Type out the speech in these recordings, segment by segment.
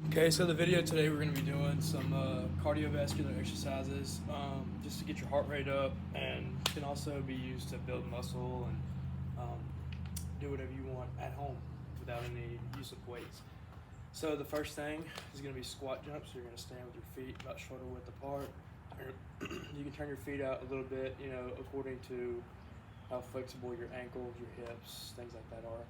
Okay, so the video today we're going to be doing some cardiovascular exercises just to get your heart rate up, and can also be used to build muscle and do whatever you want at home without any use of weights. So the first thing is going to be squat jumps. So you're going to stand with your feet about shoulder width apart. You can turn your feet out a little bit, according to how flexible your ankles, your hips, things like that are.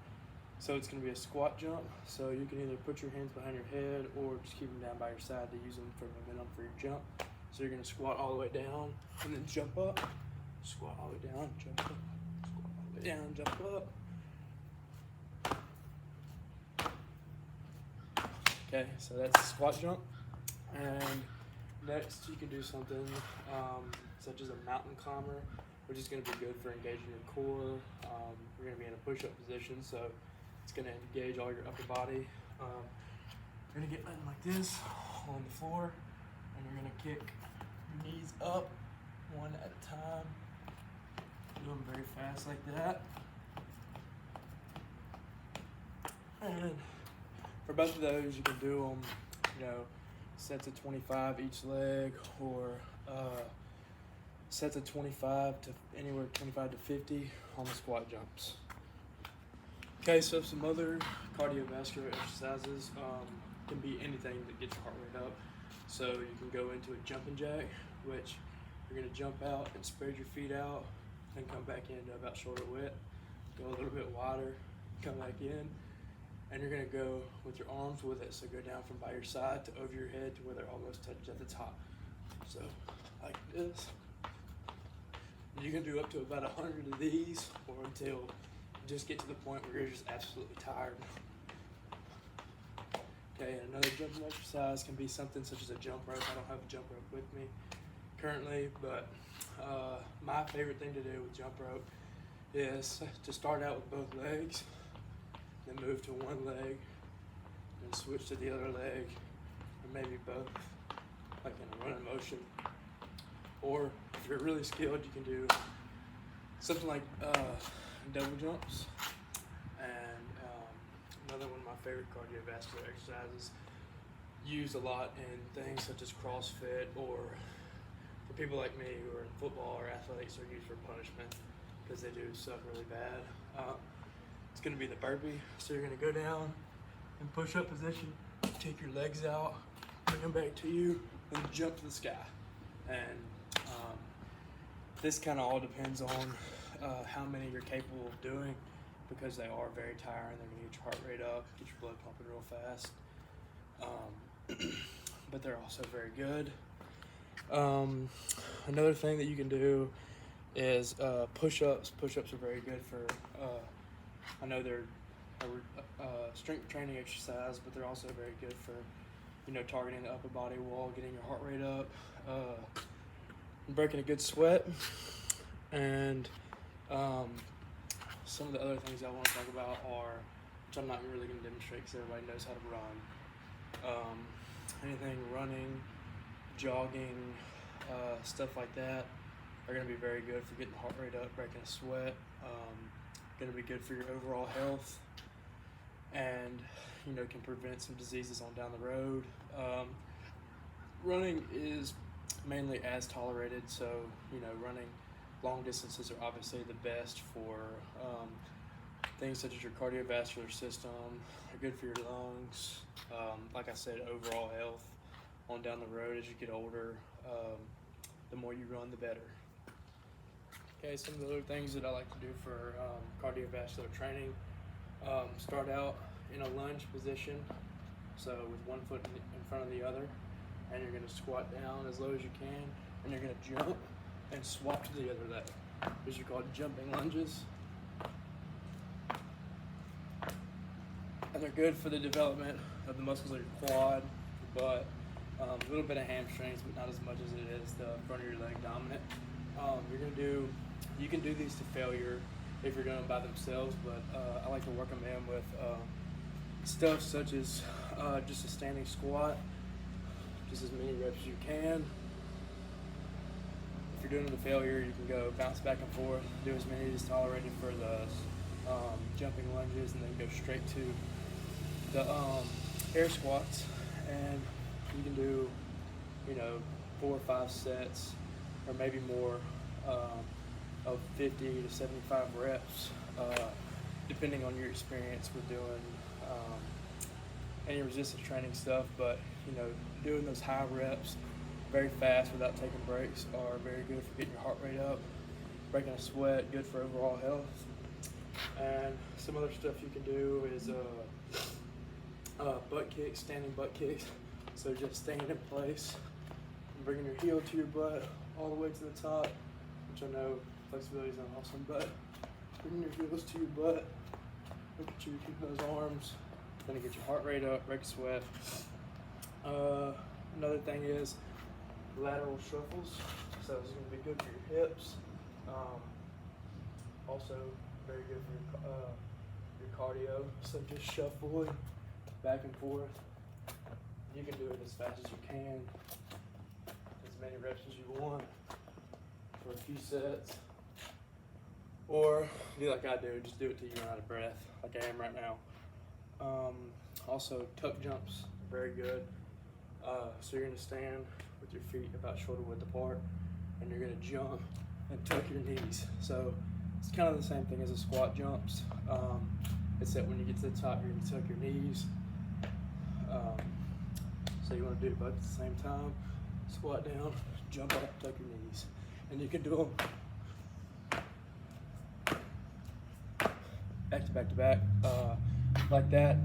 So it's going to be a squat jump. So you can either put your hands behind your head or just keep them down by your side to use them for momentum for your jump. So you're going to squat all the way down and then jump up. Squat all the way down, jump up. Squat all the way down, jump up. Okay, so that's a squat jump. And next you can do something such as a mountain climber, which is going to be good for engaging your core. You're going to be in a push-up position, so it's going to engage all your upper body. You're going to get laying like this on the floor, and you're going to kick your knees up one at a time. Do them very fast like that. And for both of those, you can do them, sets of 25 each leg, or sets of 25 to anywhere 25 to 50 on the squat jumps. Okay, so some other cardiovascular exercises can be anything that gets your heart rate up. So you can go into a jumping jack, which you're going to jump out and spread your feet out, then come back into about shoulder width, go a little bit wider, come back in, and you're going to go with your arms with it. So go down from by your side to over your head to where they're almost touched at the top. So like this. You can do up to about 100 of these, or until you just get to the point where you're just absolutely tired. Okay, and another jumping exercise can be something such as a jump rope. I don't have a jump rope with me currently, but my favorite thing to do with jump rope is to start out with both legs, then move to one leg, then switch to the other leg, or maybe both, like in a running motion. Or if you're really skilled, you can do something like double jumps. And another one of my favorite cardiovascular exercises, used a lot in things such as CrossFit, or for people like me who are in football or athletics, are used for punishment because they do suck really bad. It's going to be the burpee. So you're going to go down in push-up position, take your legs out, bring them back to you, and jump to the sky. And this kind of all depends on how many you're capable of doing, because they are very tiring. They're going to get your heart rate up, get your blood pumping real fast. But they're also very good. Another thing that you can do is push-ups. Push-ups are very good for, I know they're a strength training exercise, but they're also very good for, targeting the upper body wall, getting your heart rate up, breaking a good sweat. And some of the other things I want to talk about are, which I'm not really going to demonstrate because everybody knows how to run. Anything running, jogging, stuff like that are going to be very good for getting the heart rate up, breaking a sweat. Going to be good for your overall health, and can prevent some diseases on down the road. Running is mainly as tolerated, so running long distances are obviously the best for things such as your cardiovascular system. They're good for your lungs. Like I said, overall health on down the road as you get older. The more you run, the better. Okay, some of the other things that I like to do for cardiovascular training, start out in a lunge position, so with one foot in front of the other, and you're going to squat down as low as you can, and you're going to jump and swap to the other leg. These are called jumping lunges. And they're good for the development of the muscles of your quad, your butt, a little bit of hamstrings, but not as much as it is the front of your leg dominant. You can do these to failure if you're doing them by themselves, but I like to work them in with stuff such as just a standing squat, just as many reps as you can. If you're doing them to failure, you can go bounce back and forth, do as many as tolerated for the jumping lunges, and then go straight to the air squats. and you can do, 4 or 5 sets, or maybe more, of 50 to 75 reps, depending on your experience with doing any resistance training stuff. But doing those high reps very fast without taking breaks are very good for getting your heart rate up, breaking a sweat, good for overall health. And some other stuff you can do is butt kicks, standing butt kicks. So just staying in place and bringing your heel to your butt all the way to the top, which I know flexibility is not awesome, but bringing your heels to your butt, look at you keeping those arms, gonna get your heart rate up, break a sweat. Another thing is lateral shuffles. So this is gonna be good for your hips. Also very good for your cardio. So just shuffling back and forth. You can do it as fast as you can, as many reps as you want for a few sets. Or do like I do, just do it till you run out of breath, like I am right now. Also, tuck jumps, very good. So you're gonna stand with your feet about shoulder width apart, and you're gonna jump and tuck your knees. So it's kind of the same thing as the squat jumps, except when you get to the top, you're gonna tuck your knees. So you want to do it both at the same time. Squat down, jump up, tuck your knees. And you can do them back to back to back, like that.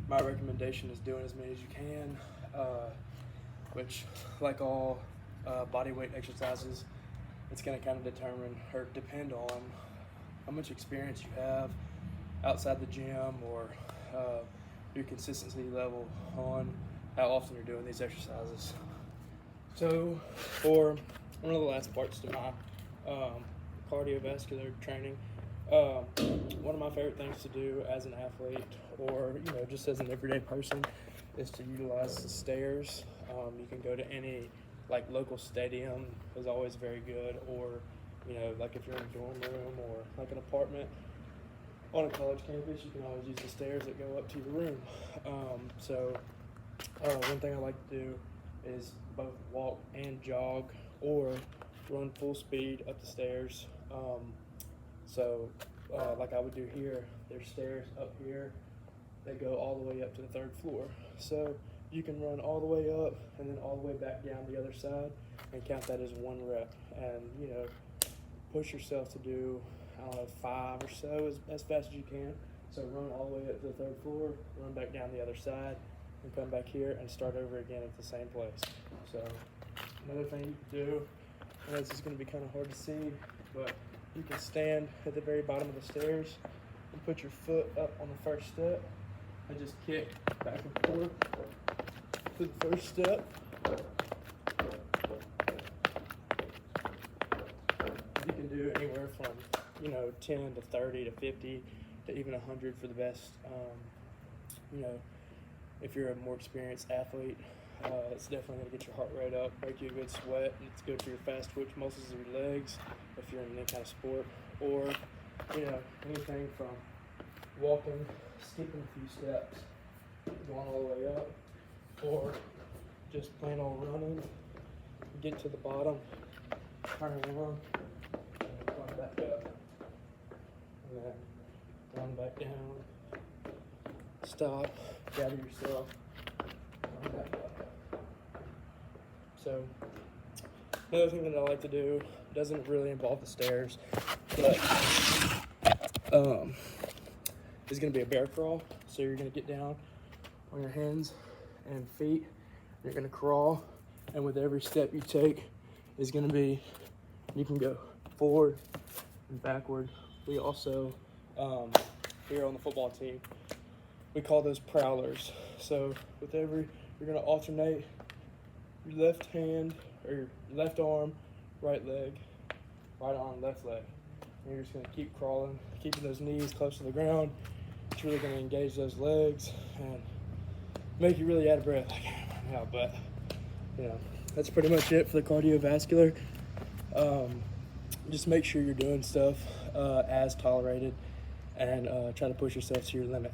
My recommendation is doing as many as you can, which, like all body weight exercises, it's going to kind of determine or depend on how much experience you have outside the gym, or your consistency level on how often you're doing these exercises. So for one of the last parts to my cardiovascular training, one of my favorite things to do as an athlete, or just as an everyday person, is to utilize the stairs. You can go to any local stadium, is always very good, or like if you're in a dorm room or like an apartment on a college campus, you can always use the stairs that go up to your room. One thing I like to do is both walk and jog, or run full speed up the stairs. Like I would do here, there's stairs up here that go all the way up to the 3rd floor. So you can run all the way up and then all the way back down the other side and count that as 1 rep. And push yourself to do 5 or so as fast as you can. So run all the way up to the 3rd floor, run back down the other side, and come back here and start over again at the same place. So another thing you can do, and this is going to be kind of hard to see, but you can stand at the very bottom of the stairs and put your foot up on the first step and just kick back and forth to the first step. You can do anywhere from 10 to 30 to 50 to even 100 for the best. If you're a more experienced athlete, it's definitely going to get your heart rate up, make you a good sweat, and it's good for your fast twitch muscles of your legs if you're in any kind of sport, or anything from walking, skipping a few steps, going all the way up, or just plain old running, get to the bottom, turn around, and run back up, and then run back down, stop, gather yourself, run back up. So another thing that I like to do doesn't really involve the stairs, but is going to be a bear crawl. So you're going to get down on your hands and feet, you're going to crawl, and with every step you take is going to be, you can go forward and backward. We also, here on the football team, we call those prowlers. So with every, you're going to alternate your left hand, or your left arm, right leg, right arm, left leg. And you're just going to keep crawling, keeping those knees close to the ground. It's really going to engage those legs and make you really out of breath like I am right now. But that's pretty much it for the cardiovascular. Just make sure you're doing stuff as tolerated, and try to push yourself to your limit.